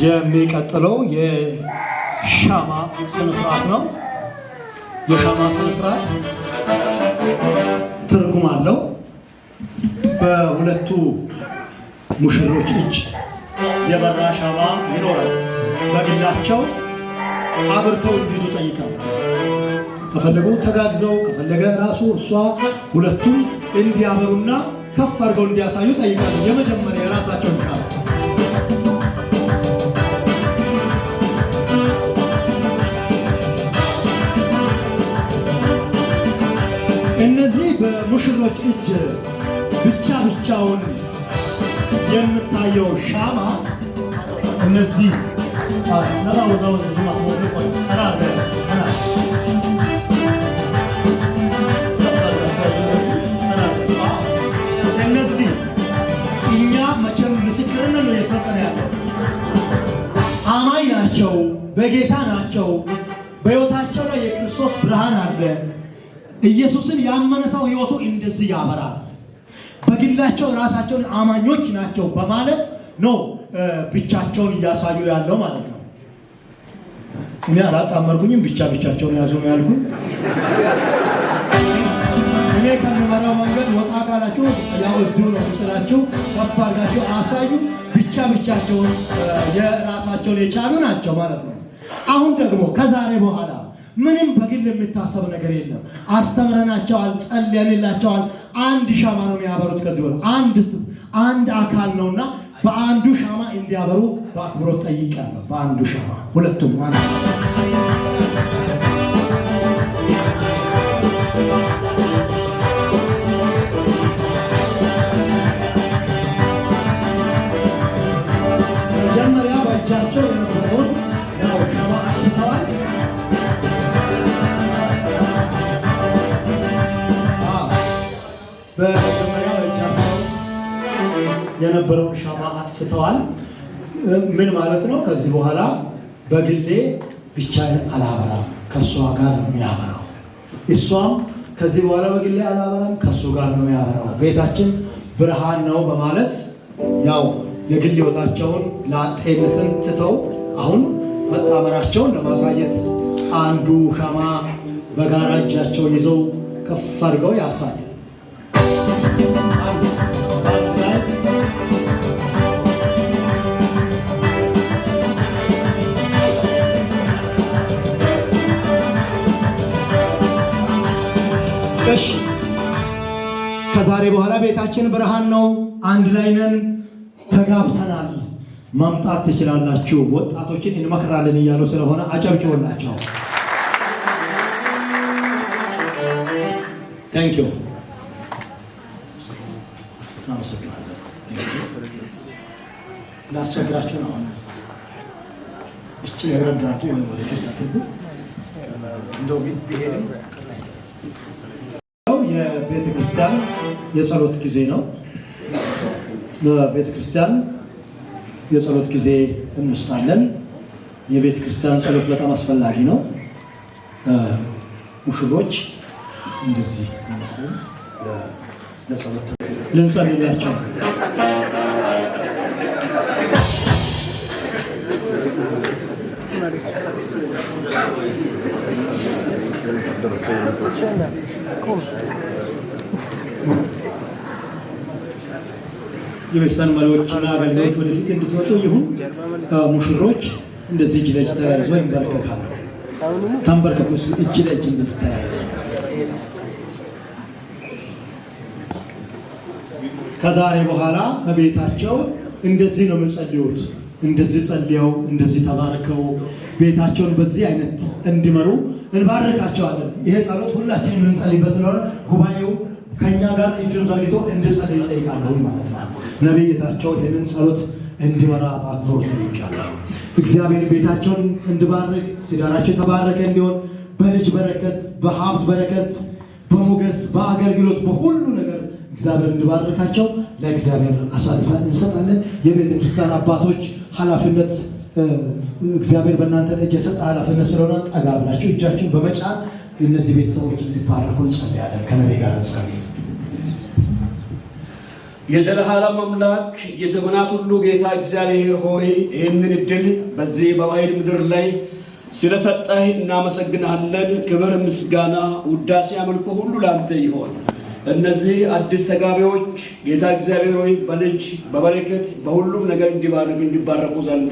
የሚቀጥለው የሻማ ስነ ስርዓት ነው። የሻማ ስነ ስርዓት ትርጉም አለው። በሁለቱ ሙሽሮች እጅ የበራ ሻማ ይኖራል። በግላቸው አብርተው እንዲይዙ ጠይቃለሁ። ከፈለጉ ተጋግዘው፣ ከፈለገ ራሱ እሷ ሁለቱም እንዲያበሩና ከፍ አድርገው እንዲያሳዩ ጠይቃለሁ። የመጀመሪያ የራሳቸውን ሻማ እነዚህ በሙሽሮች እጅ ብቻውን የምታየው ሻማ እነዚህ እነዚህ እኛ መቼም ምስክርነት ነው የሰጠን ያለው አማኝ ናቸው፣ በጌታ ናቸው፣ በሕይወታቸው ላይ የክርስቶስ ብርሃን አለ። ኢየሱስን ያመነ ሰው ሕይወቱ እንደዚህ ያበራል። በግላቸው ራሳቸውን አማኞች ናቸው በማለት ነው ብቻቸውን እያሳዩ ያለው ማለት ነው። እኔ አላጣመርኩኝም፣ ብቻቸውን ያዙ ነው ያልኩኝ። እኔ ከመመራው መንገድ ወጣ ካላችሁ ያው እዚሁ ነው ስላችሁ ከፍ አድርጋችሁ አሳዩ። ብቻቸውን የራሳቸውን የቻሉ ናቸው ማለት ነው። አሁን ደግሞ ከዛሬ በኋላ ምንም በግል የሚታሰብ ነገር የለም። አስተምረናቸዋል፣ ጸልየንላቸዋል። አንድ ሻማ ነው የሚያበሩት። ከዚህ በኋላ አንድ አካል ነውና በአንዱ ሻማ እንዲያበሩ በአክብሮት ጠይቄያለሁ። በአንዱ ሻማ ሁለቱም መጀመሪያ በእጃቸው የነበረውን ያው ሻማ አስተዋል። በመጀመሪያ በእጃቸው የነበረውን ሻማ አጥፍተዋል። ምን ማለት ነው? ከዚህ በኋላ በግሌ ብቻዬን አላበራም፣ ከእሷ ጋር ነው የሚያበራው። እሷም ከዚህ በኋላ በግሌ አላበራም፣ ከእሱ ጋር ነው የሚያበራው። ቤታችን ብርሃን ነው በማለት ያው የግል ሕይወታቸውን ላጤነትን ትተው አሁን መጣመራቸውን ለማሳየት አንዱ ሻማ በጋራ እጃቸው ይዘው ከፍ አድርገው ያሳያል። ከዛሬ በኋላ ቤታችን ብርሃን ነው፣ አንድ ላይ ነን፣ ተጋብተናል፣ ማምጣት ትችላላችሁ፣ ወጣቶችን እንመክራለን እያሉ ስለሆነ አጨብጭቡላቸው። ታንክ ዩ። አመሰግናለሁ። ላስቸግራችሁ ነው። እቺ የረዳቱ ወይ ወደ ታጥቡ እንደው ቢሄድም የቤተ ክርስቲያን የጸሎት ጊዜ ነው። በቤተ ክርስቲያን የጸሎት ጊዜ እንወስዳለን። የቤተ ክርስቲያን ጸሎት በጣም አስፈላጊ ነው። ሙሽሮች እንደዚህ ለጸሎት ልንጸልይላቸው የቤተክርስቲያን መሪዎችና አገልጋዮች ወደፊት እንድትወጡ ይሁን። ሙሽሮች እንደዚህ እጅ ለእጅ ተያይዞ ይንበረከካሉ። ተንበርከኩ፣ እጅ ለእጅ እንደዚህ ተያይዞ። ከዛሬ በኋላ በቤታቸው እንደዚህ ነው የምንጸልዩት። እንደዚህ ጸልየው እንደዚህ ተባርከው ቤታቸውን በዚህ አይነት እንዲመሩ እንባርካቸዋለን። ይሄ ጸሎት ሁላችንም የምንጸልይበት ስለሆነ ጉባኤው ከኛ ጋር እጁን ዘርግቶ እንድጸልይ ይጠይቃለሁ ማለት ነው። ነቢያቸው ይህንን ጸሎት እንዲመራ በአክብሮት ይጠይቃለሁ። እግዚአብሔር ቤታቸውን እንዲባርክ፣ ትዳራቸው የተባረከ እንዲሆን በልጅ በረከት፣ በሀብት በረከት፣ በሞገስ፣ በአገልግሎት፣ በሁሉ ነገር እግዚአብሔር እንዲባርካቸው ለእግዚአብሔር አሳልፈን እንሰጣለን። የቤተ ክርስቲያን አባቶች ኃላፊነት እግዚአብሔር በእናንተ እጅ የሰጠ ኃላፊነት ስለሆነ ጠጋ ብላችሁ እጃችሁን በመጫን እነዚህ ቤተሰቦች እንዲባረኩ እንጸልያለን። ከነቢይ ጋር እንጸልይ። የዘላለም አምላክ የዘመናት ሁሉ ጌታ እግዚአብሔር ሆይ ይህንን እድል በዚህ በባዕድ ምድር ላይ ስለሰጠህ እናመሰግናለን። ክብር፣ ምስጋና፣ ውዳሴ፣ አምልኮ ሁሉ ላንተ ይሆን። እነዚህ አዲስ ተጋቢዎች ጌታ እግዚአብሔር ሆይ በልጅ በበረከት በሁሉም ነገር እንዲባረኩ ዘንድ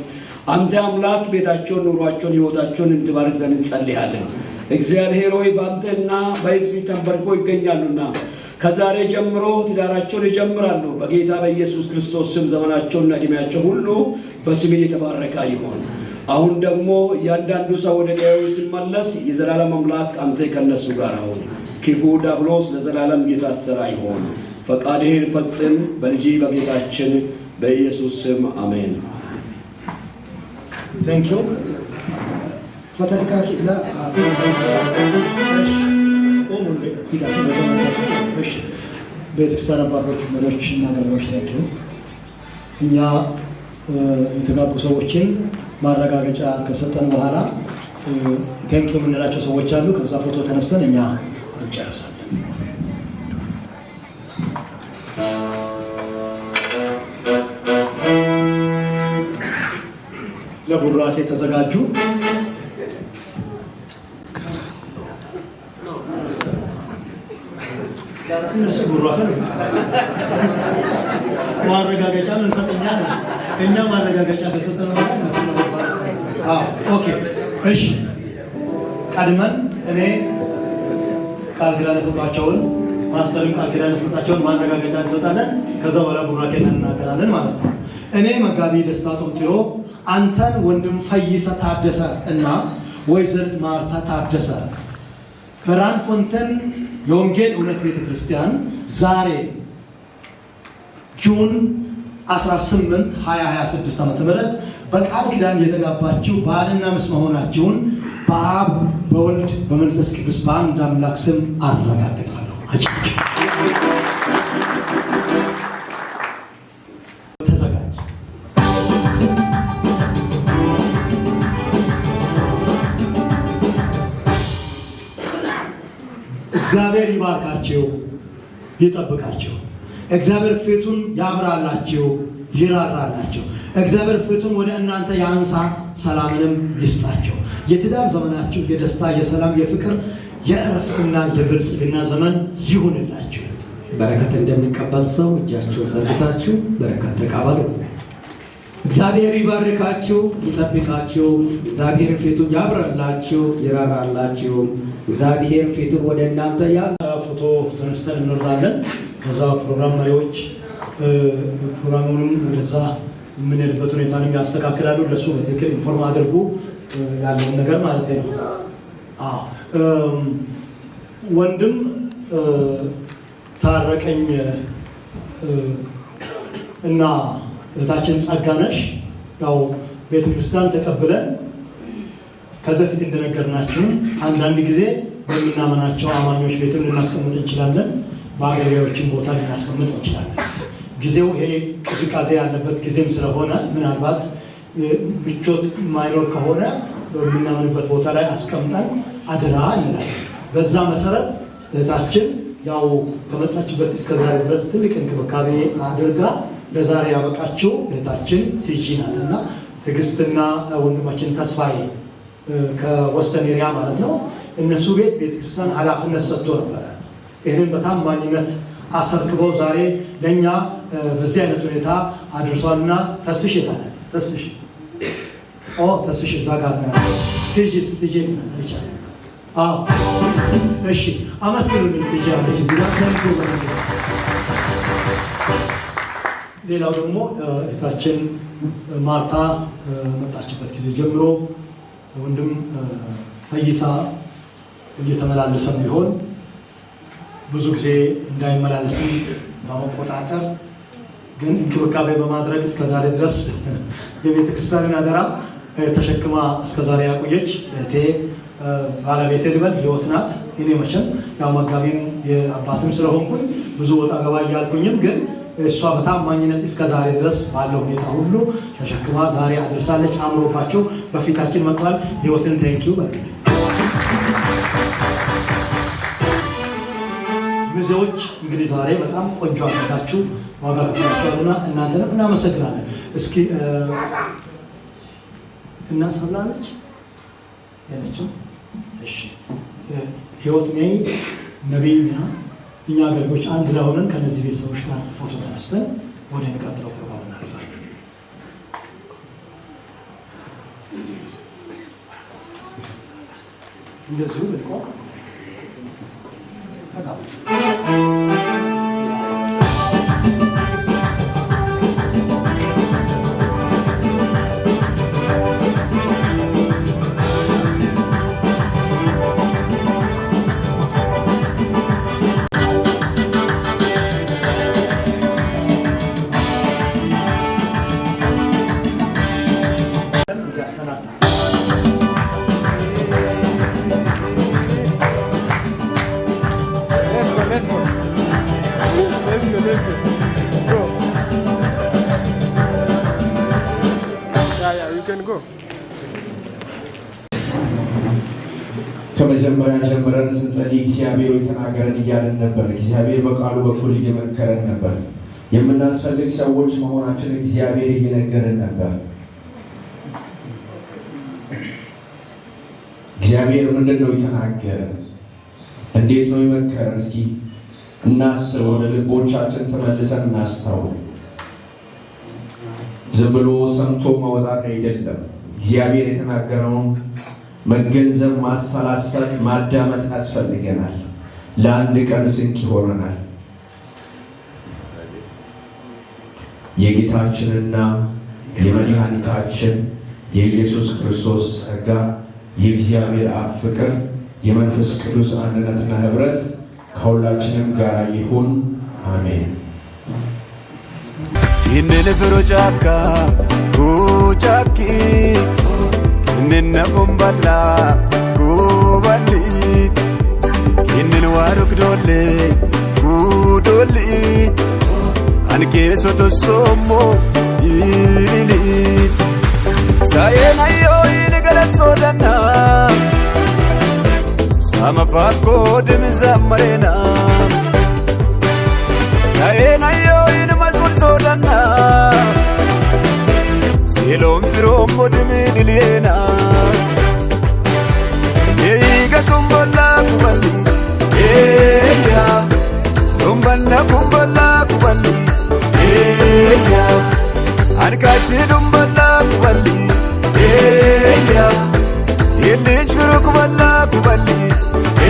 አንተ አምላክ ቤታቸውን፣ ኑሯቸውን፣ ሕይወታቸውን እንድባርክ ዘንድ እንጸልያለን። እግዚአብሔር ሆይ በአንተና በሕዝብ ተንበርክከው ይገኛሉና ከዛሬ ጀምሮ ትዳራቸውን ይጀምራሉ። በጌታ በኢየሱስ ክርስቶስ ስም ዘመናቸውና ዕድሜያቸው ሁሉ በስም የተባረከ ይሆን። አሁን ደግሞ እያንዳንዱ ሰው ወደ ቀዬው ሲመለስ የዘላለም አምላክ አንተ ከነሱ ጋር አሁን ክፉ ዲያብሎስ ለዘላለም የታሰረ ይሆን። ፈቃድህን ፈጽም በልጅ በጌታችን በኢየሱስ ስም አሜን። ታንክ ዩ ፈተካኪላ ቤተክርስቲያን አባቶች፣ መሪዎች እና አገልጋዮች ናቸው። እኛ የተጋቡ ሰዎችን ማረጋገጫ ከሰጠን በኋላ ቴንክ ዩ የምንላቸው ሰዎች አሉ። ከዛ ፎቶ ተነስተን እኛ እንጨርሳለን። ለቡራኬ ተዘጋጁ። እነሱ ቡራኬ ማረጋገጫ እንሰጠኛ ነው። እኛ ማረጋገጫ ተሰጠን ማለት ነው። ኦኬ እሺ። ቀድመን እኔ ቃል ኪዳን የሰጣቸውን ማስተርም ቃል ኪዳን የሰጣቸውን ማረጋገጫ እንሰጣለን። ከዛ በኋላ ቡራኬ እናገራለን ማለት ነው። እኔ መጋቢ ደስታ ጦምቲሮ አንተን ወንድም ፈይሰ ታደሰ እና ወይዘሪት ማርታ ታደሰ በራንፎንተን የወንጌል እውነት ቤተክርስቲያን ዛሬ ጁን 18 2026 ዓ.ም በቃል ኪዳን የተጋባችሁ ባልና ሚስት መሆናችሁን በአብ በወልድ በመንፈስ ቅዱስ በአንድ አምላክ ስም አረጋግጣለሁ። ተዘጋጅ። እግዚአብሔር ይባርካችሁ፣ ይጠብቃችሁ። እግዚአብሔር ፊቱን ያብራላችሁ፣ ይራራላችሁ። እግዚአብሔር ፊቱን ወደ እናንተ ያንሳ፣ ሰላምንም ይስጣችሁ። የትዳር ዘመናችሁ የደስታ፣ የሰላም፣ የፍቅር፣ የእረፍትና የብልጽግና ዘመን ይሁንላችሁ። በረከት እንደሚቀበል ሰው እጃችሁን ዘርግታችሁ በረከት ተቀበሉ። እግዚአብሔር ይባርካችሁ፣ ይጠብቃችሁ። እግዚአብሔር ፊቱን ያብራላችሁ፣ ይራራላችሁ። እግዚአብሔር ፊቱን ወደ እናንተ ፎቶ ተነስተን እንወርዳለን። ከዛ ፕሮግራም መሪዎች ፕሮግራሙንም ወደዛ የምንሄድበት ሁኔታንም ያስተካክላሉ። ለሱ በትክክል ኢንፎርም አድርጉ ያለውን ነገር ማለት ነው። ወንድም ታረቀኝ እና እህታችን ጸጋነሽ ያው ቤተክርስቲያን ተቀብለን ከዚህ በፊት እንደነገርናችሁ አንዳንድ ጊዜ በምናመናቸው አማኞች ቤትም ልናስቀምጥ እንችላለን፣ በአገልጋዮችን ቦታ ልናስቀምጥ እንችላለን። ጊዜው ይሄ ቅዝቃዜ ያለበት ጊዜም ስለሆነ ምናልባት ምቾት ማይኖር ከሆነ በምናምንበት ቦታ ላይ አስቀምጠን አደራ እንላለን። በዛ መሰረት እህታችን ያው ከመጣችበት እስከዛሬ ድረስ ትልቅ እንክብካቤ አድርጋ ለዛሬ ያበቃችው እህታችን ቲጂ ናትና ትዕግስትና ወንድማችን ተስፋዬ ከወስተን ኤሪያ ማለት ነው። እነሱ ቤት ቤተክርስቲያን ኃላፊነት ሰጥቶ ነበረ። ይህንን በታማኝነት አሰርክበው ዛሬ ለእኛ በዚህ አይነት ሁኔታ አድርሷልና ተስሽ የታለ ተስሽ ተስሽ እዛ ጋር ነው ቲጂ ስትጂ ይቻላል። እሺ አመስግኑልኝ። ቲጂ አለች እዚህ ጋር ሰንቱ። ሌላው ደግሞ እህታችን ማርታ መጣችበት ጊዜ ጀምሮ ወንድም ፈይሳ እየተመላለሰም ቢሆን ብዙ ጊዜ እንዳይመላለስም በመቆጣጠር ግን እንክብካቤ በማድረግ እስከዛሬ ድረስ የቤተ ክርስቲያንን አደራ ተሸክማ እስከዛሬ ያቆየች እህቴ ባለቤቴ ልበል ህይወት ናት። እኔ መቼም ያው መጋቢም የአባትም ስለሆንኩኝ ብዙ ወጣ ገባ እያልኩኝም ግን እሷ በታማኝነት እስከዛሬ ድረስ ባለው ሁኔታ ሁሉ ተሸክማ ዛሬ አድርሳለች። አምሮባቸው በፊታችን መጥቷል። ህይወትን ቴንኪው በልልኝ። ሚዜዎች እንግዲህ ዛሬ በጣም ቆንጆ አድርጋችሁ ዋጋ ከፍላችኋልና እናንተንም እናመሰግናለን። እስኪ እናሰብላለች ያለችው እሺ ህይወት ነይ ነብዩና እኛ አገልጋዮች አንድ ላይ ሆነን ከነዚህ ቤተሰቦች ጋር ፎቶ ተነስተን ወደ የሚቀጥለው ፕሮግራም እናልፋለን። እንደዚሁ ብትቆም ከመጀመሪያ ጀምረን ስንጸልይ እግዚአብሔር የተናገረን እያለን ነበር። እግዚአብሔር በቃሉ በኩል እየመከረን ነበር። የምናስፈልግ ሰዎች መሆናችን እግዚአብሔር እየነገረን ነበር። እግዚአብሔር ምንድን ነው የተናገረን? እንዴት ነው የመከረን? እስኪ እናስብ። ወደ ልቦቻችን ተመልሰን እናስተውል። ዝም ብሎ ሰምቶ መውጣት አይደለም። እግዚአብሔር የተናገረውን መገንዘብ፣ ማሰላሰል፣ ማዳመጥ ያስፈልገናል። ለአንድ ቀን ስንቅ ይሆነናል። የጌታችንና የመድኃኒታችን የኢየሱስ ክርስቶስ ጸጋ፣ የእግዚአብሔር አብ ፍቅር፣ የመንፈስ ቅዱስ አንድነትና ህብረት ከሁላችንም ጋር ይሁን። አሜን። ይህንን ፍሮጫካ ጉጫኪ ንነፉን በላ ጉበሊ ይህንን ዋሩክ ዶሌ ጉዶሊ አንኬሶ ቶሶሞ ይሊሊ ሳየናዮ ይንገለሶደና ሳመፋኮ ድምዘመሬና ሳየናዮ ይንመዝሙር ሶደና ሴሎም ፍሮም ወድም ድልየና የይገ ኩምበላ ኩበሊ ኤያ ኩምበላ ኩምበላ ኩበሊ ኤያ አንካሽ ዱምበላ ኩበሊ ኤያ የልጅ ፍሮ ኩበላ ኩበሊ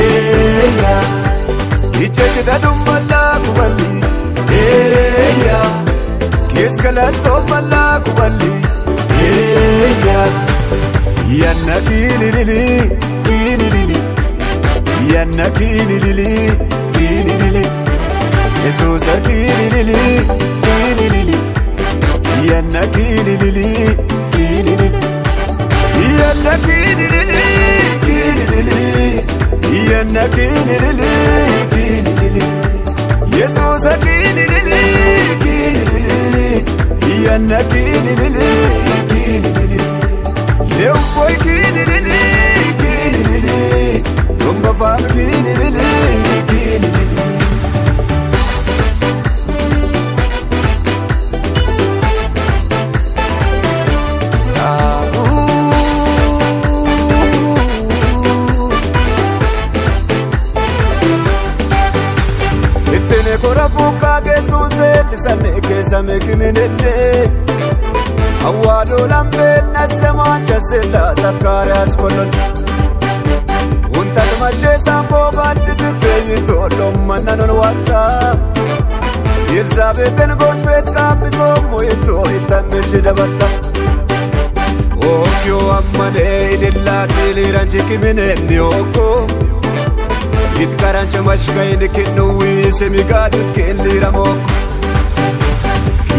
ኤያ ይቸችታ ዱምበላ ኩበሊ ኤያ ኬስከለቶ በላ ኩበሊ Yanna kililili, kililili, yanna kililili, kililili, Yesusa kililili, kililili, yanna kililili, kililili, yanna kililili, kililili, yanna kililili, kililili, Yesusa kililili, kililili, yanna kililili, kililili. Eu foi kililili, kililili, Tumba fam kililili, kililili. Ittene kora fuka kesuse lisane kesame kiminende Awado lambe nasema chasela Zakarias kolon Untat mache sambo bandit teyito lomananon wata Elizabethen gochbet kapiso moyito itameche dabata Okyo amane ilillati liranchi kimineni oko Itkarancha mashkaini kinnuwi semigadit kinliramoko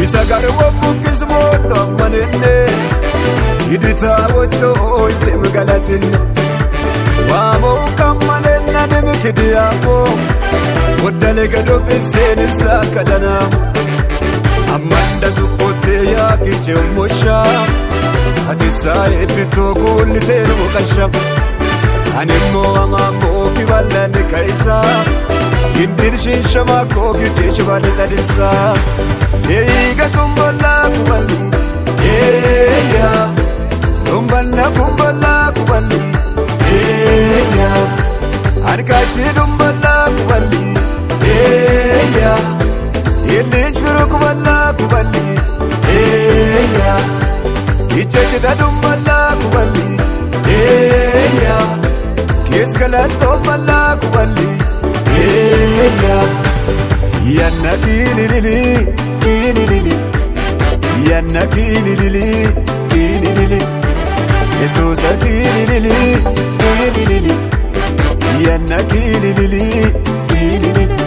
Isa garwo mukismo domanenne Idita wocho isem galatin Wamo kamanenna demikidiyamo Wadale gado fisen sakadana Amanda zukote ya kichemosha Hadisa epito kulitenu mukasham Animo amamo kibalani kaisa Indir shinshama koki chishbali tadisa Eega kumbolla kuballi eeya dumbanna kumbolla kuballi eeya Arkashi dumballa kuballi eeya Illich firu kuballa kuballi eeya Ichechida dumballa kuballi eeya Kiskalanto balla kuballi eeya Yanna kinilili kinilili Yanna kinilili kinilili Yesusa kinilili kinilili Yanna kinilili kinilili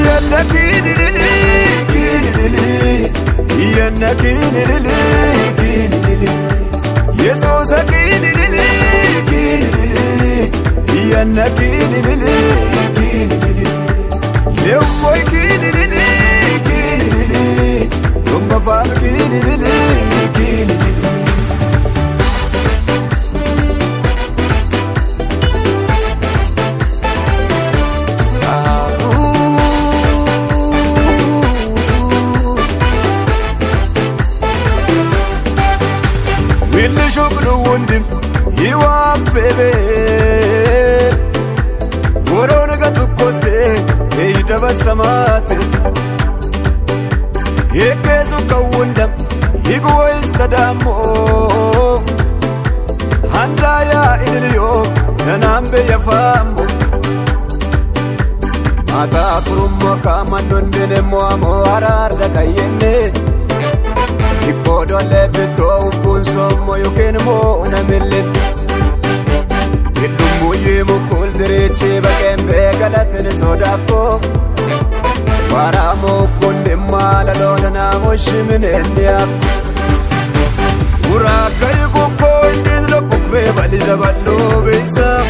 Yanna kinilili kinilili Yanna kinilili kinilili Yesusa kinilili kinilili Yanna kinilili kinilili Leo boy kinilili kinilili Tumba fam kinilili kinilili Shuklu wundim iwafebe Worona gatukote eidaba samate Ekezu kawundam iguwa istadamo Handaya ilio nanambe yafambo Mata kurumma kamandondene moamo hararda kayenne Ikodole bito ubunso moyo kenmo namilin Illumu yemu kul direche bakembe galatene sodafo Waramo kundimma lalona namo shimine ndiak Uraka yukukko indidlo kukwe baliza ballo beisa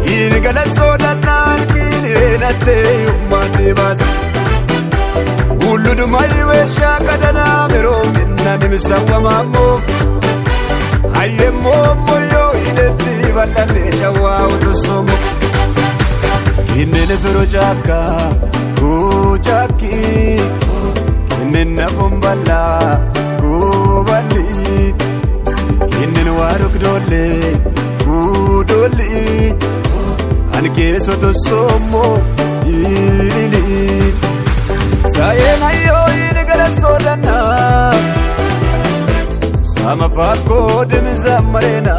Yini galat sodanan kini enate yummandi bas Uludu maiwe shakadana mero minna nimisawa mamo Aye momo yo ineti balane shawa utusomo Inene fero chaka kuchaki Inene fumbala kubali Inene waruk dole kudoli Anke soto somo ilili Sayena yo inegala sodana Sama fako demiza marena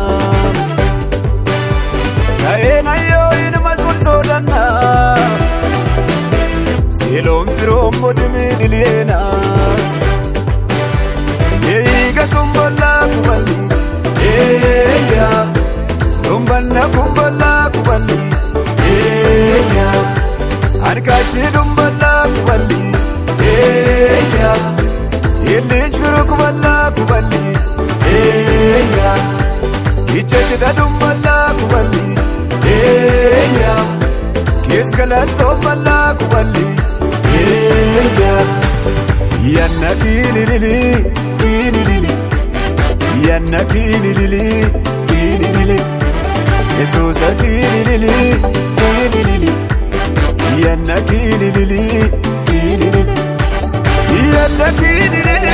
Sayena yo inamazmul sodana Silom firom modimi liliena Yeiga kumbola kubali eya Dumbanna kumbola kubali eya Arkashi dumbala kubali eya Illich firu kuballa kuballi eya Ichechida dumballa kuballi eya Kiskalanto balla kuballi eya Yanna kinilili kinilili Yanna kinilili kinilili Yesusa kinilili kinilili Yanna kinilili kinilili Yanna kinilili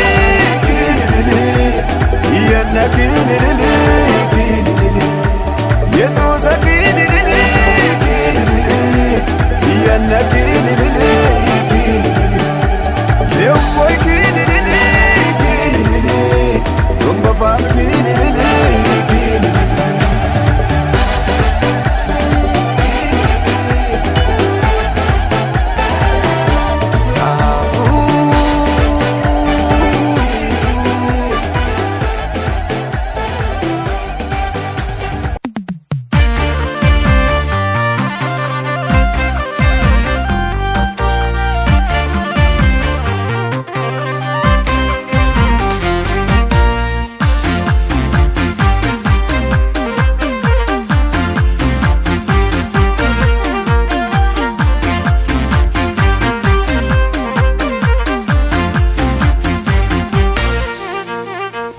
kinilili Yanna kinilili kinilili Yesusa kinilili kinilili Yanna kinilili kinilili Leo boy kinilili kinilili Tumba fam kinilili kinilili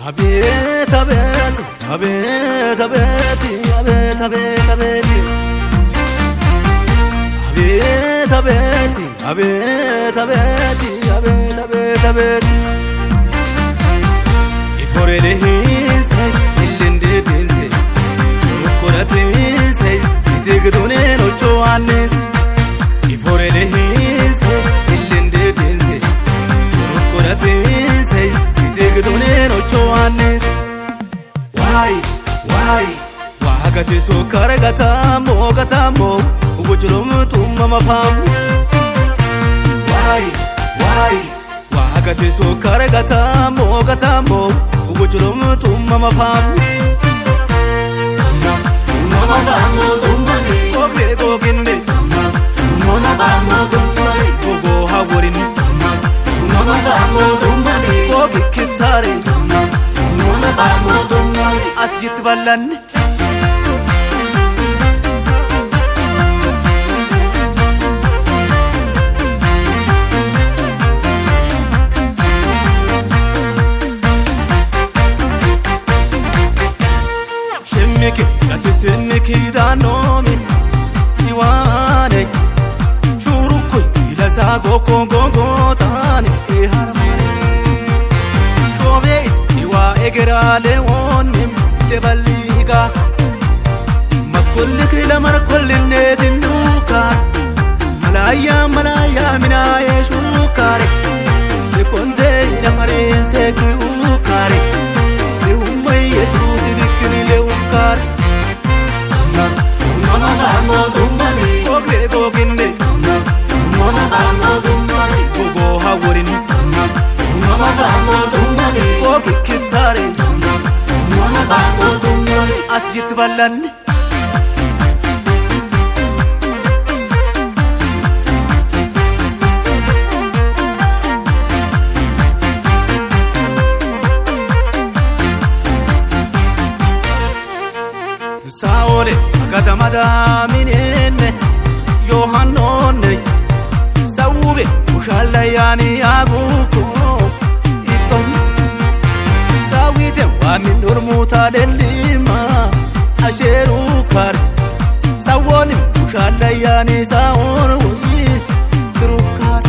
አቤት አቤት አቤት አቤት አቤት አቤት አቤት አቤት አቤት abet abet abet Iforelehis illinde dinse Ukuratis itigdune no choanis Iforelehis illinde dinse Ukuratis itigdune no choanis Why Wagati so karagata mo Wujulum tumma pam Why Wagati so karagata mo Wujulum tumma pam Mama bamo tumbani Ogre goginde Mama bamo tumbani Gogo haworin Mama bamo tumbani Gogi kitare Mama bamo tumbani At yitbalan Shemmeke gatisenneki danomi Iwane Churukoi ilasa goko tani Eharamane Shobeis iwa egerale onim Lebaliga Makullik lamar kullin dinduka Malaya mina yeshukare Lekonde inamare sekukare Leumay yesusi bikini leukare Mama bamo tumbani Ogre goginde Mama bamo tumbani Gogo haworin Mama bamo tumbani Gogi kitare Mama bamo tumbani At yitbalan Saole kadamada minenne Yohannone Saube ushalla yani aguko Iton Dawite wa min urmuta delima Asheru kar Sawoni ushalla yani saor wis Rukar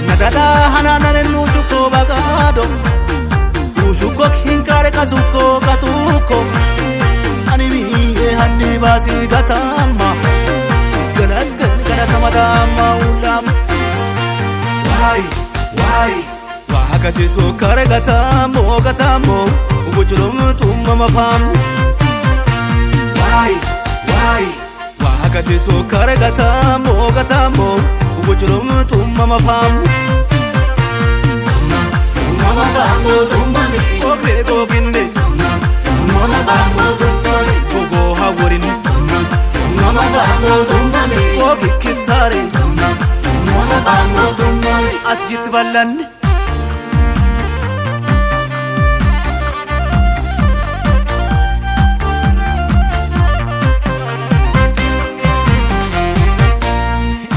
Nadala hanana nuchuko bagado Ushuko hinkare kazuko katuko Hanni basi gatama Galatama dama ulam Why Wagati so karagata mo Wujulum tumma pam Why Wagati so karagata mo Wujulum tumma pam Mama bamo tumbani Ogre goginde Mama bamo tumbani Gogo haworin Mama bamo tumbani Gogi kitare Mama bamo tumbani At yitbalan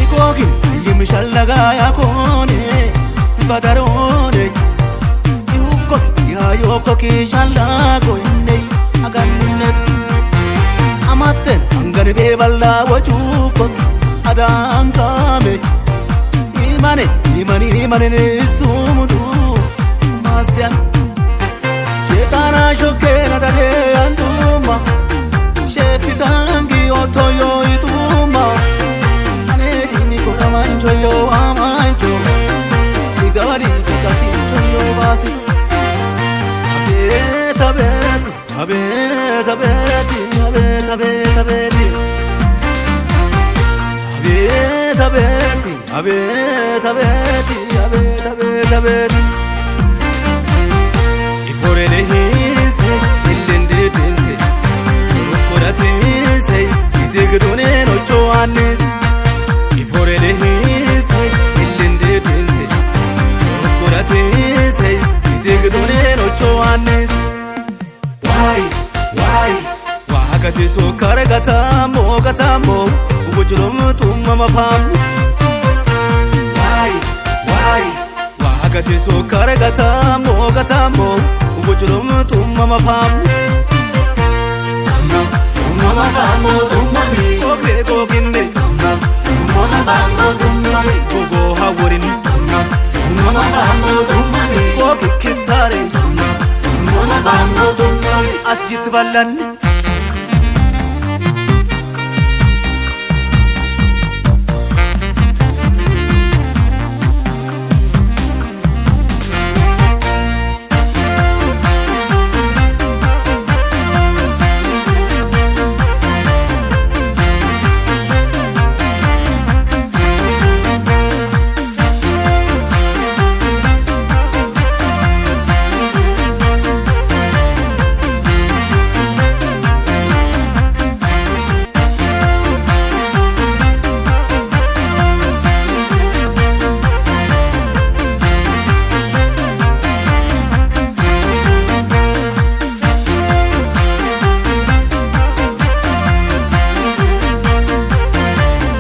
Igogin yimishallaga yakone Badarone Ihukko yayoko kishallago innei Aganinet Amaten angarbe balla wachuko Adangame Imane sumudu Masya Shetana shoke nadale anduma Shekitangi otoyo ituma Anedi mikora mancho yo amancho Igawari kikatincho yo basi Abet Iforelehis illinde dinse Ukuratis itigdune no choanis Iforelehis illinde dinse Ukuratis itigdune no choanis Why Wagati so karagata mo Wujulum tumma pam Why Wagati so karagata mo Wujulum tumma pam Mama bamo tumbani Ogre goginde Mama bamo tumbani Gogo haworin ballanne